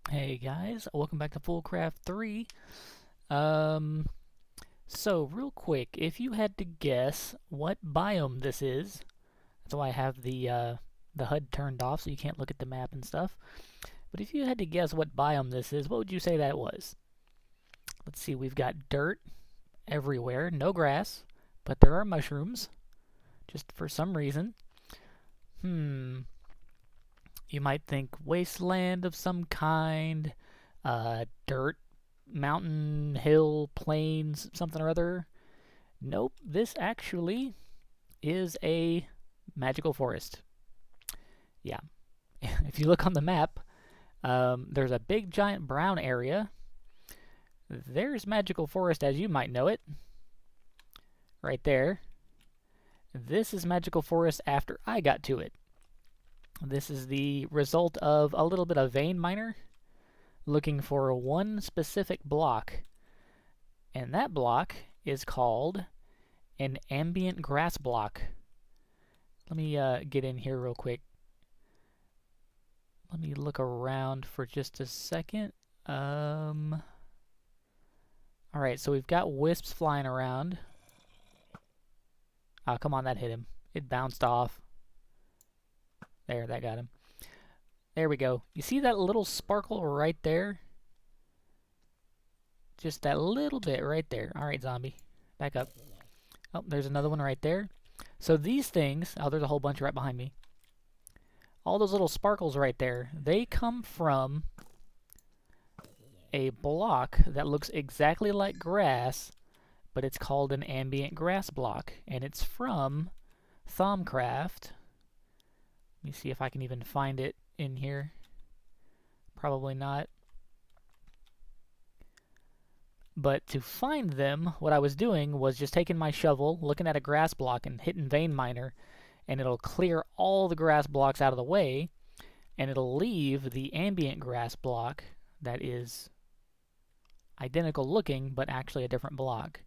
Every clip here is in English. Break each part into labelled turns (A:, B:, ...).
A: Hey guys, welcome back to FoolCraft 3. Um, so real quick, if you had to guess what biome this is, that's why I have the HUD turned off so you can't look at the map and stuff. But if you had to guess what biome this is, what would you say that was? Let's see, we've got dirt everywhere, no grass, but there are mushrooms, just for some reason. Hmm, you might think wasteland of some kind, dirt, mountain, hill, plains, something or other. Nope, this actually is a magical forest. Yeah, if you look on the map, there's a big giant brown area. There's magical forest as you might know it, right there. This is magical forest after I got to it. This is the result of a little bit of vein miner looking for one specific block, and that block is called an ambient grass block. Let me get in here real quick. Let me look around for just a second. Alright, so we've got wisps flying around. Oh, come on, that hit him. It bounced off. There, that got him. There we go. You see that little sparkle right there? Just that little bit right there. Alright, zombie. Back up. Oh, there's another one right there. So these things... Oh, there's a whole bunch right behind me. All those little sparkles right there, they come from a block that looks exactly like grass, but it's called an ambient grass block, and it's from FoolCraft. Let me see if I can even find it in here. Probably not. But to find them, what I was doing was just taking my shovel, looking at a grass block, and hitting vein miner, and it'll clear all the grass blocks out of the way, and it'll leave the ambient grass block that is identical looking, but actually a different block.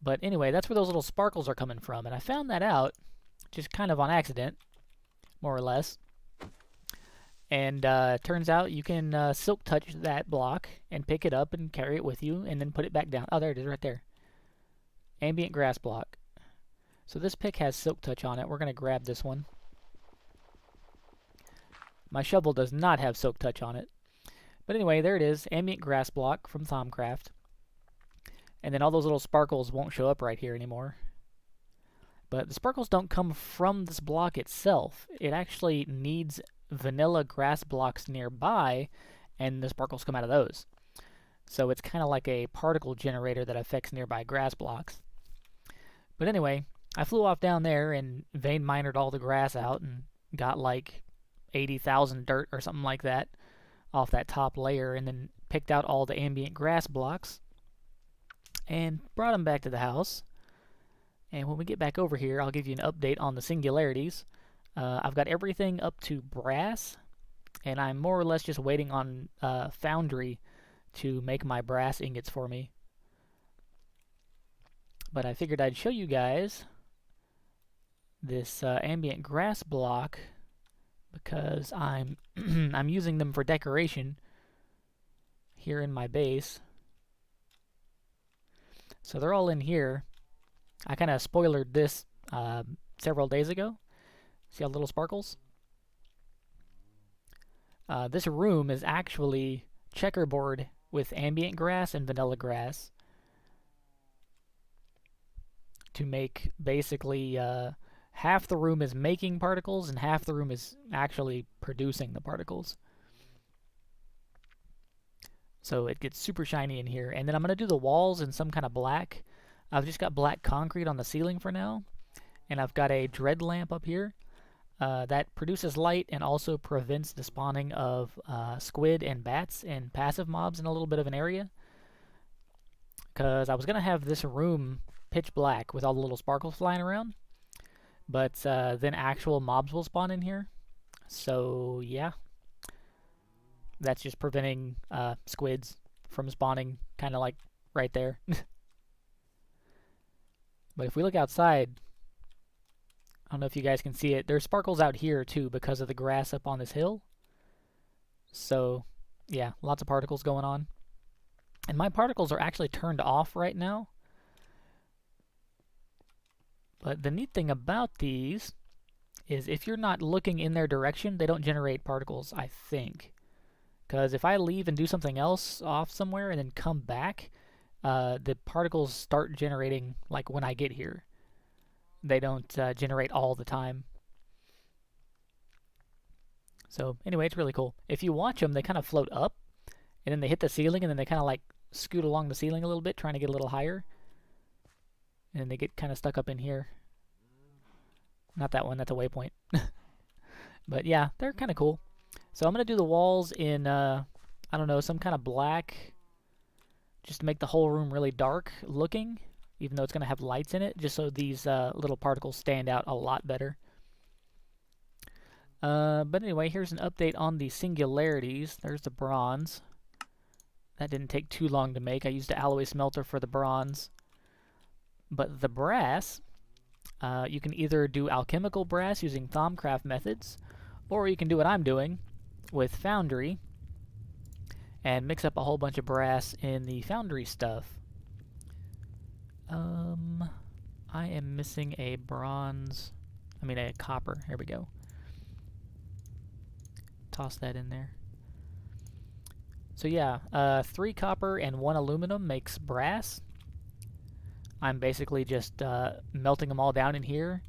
A: But anyway, that's where those little sparkles are coming from, and I found that out just kind of on accident, more or less. And turns out you can silk touch that block and pick it up and carry it with you, and then put it back down. Oh, there it is, right there. Ambient grass block. So this pick has silk touch on it. We're going to grab this one. My shovel does not have silk touch on it. But anyway, there it is. Ambient grass block from FoolCraft. And then all those little sparkles won't show up right here anymore. But the sparkles don't come from this block itself. It actually needs vanilla grass blocks nearby, and the sparkles come out of those. So it's kind of like a particle generator that affects nearby grass blocks. But anyway, I flew off down there and vein minered all the grass out and got like 80,000 dirt or something like that off that top layer, and then picked out all the ambient grass blocks and brought them back to the house. And when we get back over here, I'll give you an update on the singularities. I've got everything up to brass, and I'm more or less just waiting on Foundry to make my brass ingots for me. But I figured I'd show you guys this ambient grass block because I'm I'm using them for decoration here in my base. So they're all in here. I kind of spoilered this several days ago. See all the little sparkles? This room is actually checkerboard with ambient grass and vanilla grass to make basically half the room is making particles and half the room is actually producing the particles. So it gets super shiny in here. And then I'm going to do the walls in some kind of black. I've just got black concrete on the ceiling for now. And I've got a dread lamp up here that produces light and also prevents the spawning of squid and bats and passive mobs in a little bit of an area. Because I was going to have this room pitch black with all the little sparkles flying around. But then actual mobs will spawn in here. So, yeah. That's just preventing squids from spawning kind of like right there. But if we look outside, don't know if you guys can see it. There's sparkles out here too because of the grass up on this hill. So yeah, lots of particles going on. And my particles are actually turned off right now. But the neat thing about these is if you're not looking in their direction, they don't generate particles, I think. Because if I leave and do something else off somewhere and then come back, the particles start generating like when I get here. They don't generate all the time. So anyway, it's really cool. If you watch them, they kind of float up, and then they hit the ceiling, and then they kind of like scoot along the ceiling a little bit, trying to get a little higher. And then they get kind of stuck up in here. Not that one, that's a waypoint. But yeah, they're kind of cool. So I'm going to do the walls in, I don't know, some kind of black, just to make the whole room really dark looking, even though it's going to have lights in it, just so these little particles stand out a lot better. But anyway, here's an update on the singularities. There's the bronze. That didn't take too long to make. I used the alloy smelter for the bronze. But the brass, you can either do alchemical brass using FoolCraft methods, or you can do what I'm doing with Foundry and mix up a whole bunch of brass in the Foundry stuff. I am missing a a copper. Here we go. Toss that in there. So yeah, 3 copper and 1 aluminum makes brass. I'm basically just melting them all down in here,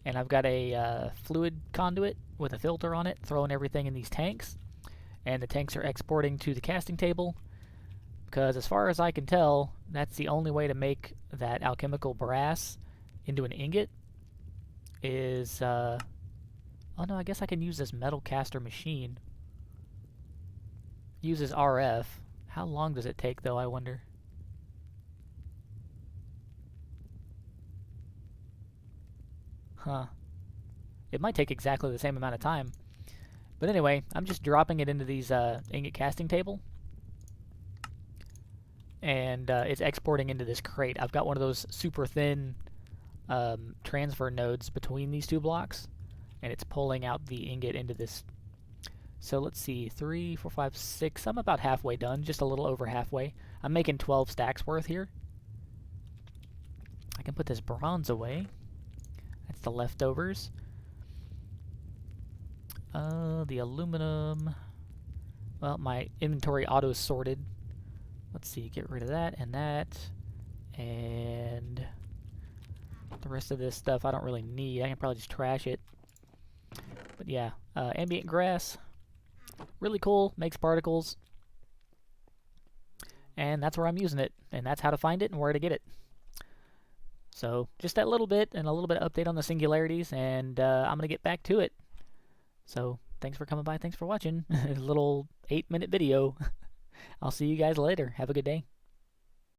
A: and I've got a fluid conduit with a filter on it, throwing everything in these tanks, and the tanks are exporting to the casting table, because as far as I can tell, that's the only way to make that alchemical brass into an ingot is, oh no, I guess I can use this metal caster machine. Uses RF. How long does it take though, I wonder? Huh. It might take exactly the same amount of time. But anyway, I'm just dropping it into these ingot casting table. And it's exporting into this crate. I've got one of those super thin transfer nodes between these 2 blocks. And it's pulling out the ingot into this. So let's see, 3, 4, 5, 6. I'm about halfway done, just a little over halfway. I'm making 12 stacks worth here. I can put this bronze away. That's the leftovers. The aluminum. Well, my inventory auto-sorted. Let's see, get rid of that and that. And the rest of this stuff I don't really need. I can probably just trash it. But yeah, ambient grass. Really cool, makes particles. And that's where I'm using it. And that's how to find it and where to get it. So just that little bit and a little bit of update on the singularities, and I'm going to get back to it. So thanks for coming by. Thanks for watching. A little 8-minute video. I'll see you guys later. Have a good day.